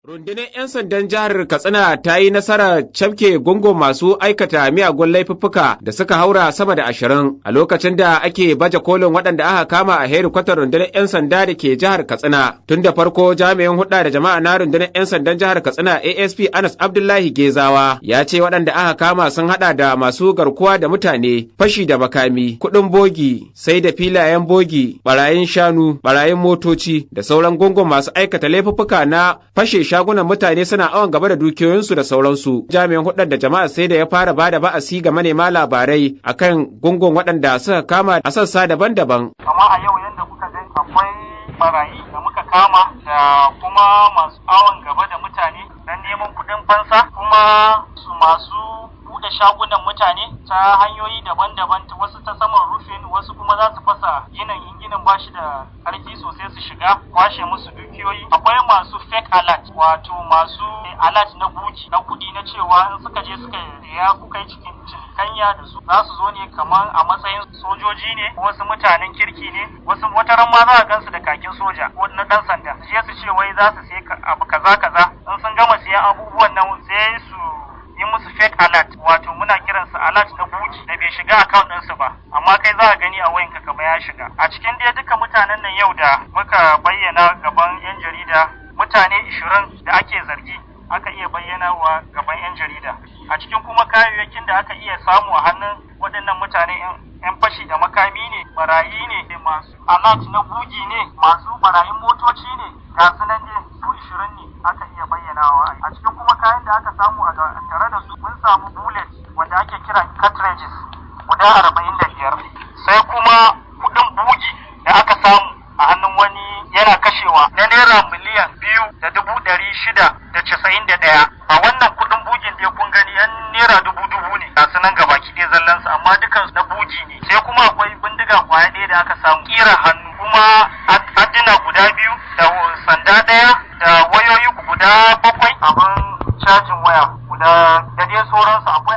Rundunar 'yan sandan jihar Katsina ta yi nasarar cafke gungun masu aikata miyagun laifuffuka da suka haura sama da 20 a lokacin da ake baje kolin waɗanda aka kama a hedikwatar rundunar 'yan sanda da ke jihar Katsina. Tun da farko jami'in hulɗa da jama'a na rundunar 'yan sandan jihar Katsina ASP Anas Abdullahi Gezawa ya ce waɗanda aka kama sun haɗa da masu garkuwa da mutane, fashi da makami, kuɗin bogi, sai da filayen bogi, ɓarayin shanu, ɓarayin motoci da sauran gungun masu aikata laifuffuka na fashe shagunan mutane suna awon gaba da dukiyoyinsu da sauransu. Jami'in hudar da jama'a sai da ya fara bada ba'asi ga manema labarai akan gungun waɗanda suka kama a sassa daban-daban. Kama a yau yadda kuka gani akwai barayi da muka kama da kuma masu awon gaba da mutane don neman kuɗin fansa, kuma su masu buɗe shagunan mutane ta hanyoyi daban-daban, wasu ta saman rufin, wasu kuma za su fasa ginin bashi da ƙarfi sosai su shiga kwashe musu dukiyoyi. Akwai masu fake alert, wato masu alert na buki na kuɗi na cewa in suka je suka ya kuka yi cikin cinikanya da su za su zo ne kamar a matsayin sojoji ne, wasu mutanen kirki ne, wasu wataran ma za a gansu da kakin soja ko na ɗan sanda, su je su ce wai za su sai abu kaza in sun gama siyan abubuwan nan sai su yi musu fake alert, wato muna kiransa alert na buki da bai shiga account ɗinsu ba, amma kai za a gani a wayanka kamar ya shiga. A cikin dai duka mutanen nan yau da muka bayyana gaban 'yan jarida, mutane 20 da ake zargi aka iya bayyana wa gaban 'yan jarida. A cikin kuma kayayyakin da aka iya samu a hannun waɗannan mutane 'yan fashi da makami ne, barayi ne, masu alert na bugi ne, masu barayin motoci ne, ga su nan dai su 20 ne aka iya bayyanawa. A cikin kuma kayan da aka samu a tare da su mun samu bullet wanda ake kira cartridges guda 45, sai kuma kuɗin bugi da aka samu a hannun wani yana kashewa na naira miliyan 2,691. A wannan kuɗin bugin dai kun gani yan naira dubu ne ga su nan gabaki ɗaya zallansu, amma dukansu na bugi ne. Sai kuma akwai bindiga kwaya ɗaya da aka samu kira hannu, kuma adduna guda 2 da sanda ɗaya da wayoyi guda 7, abin cajin waya guda da dai sauransu. Akwai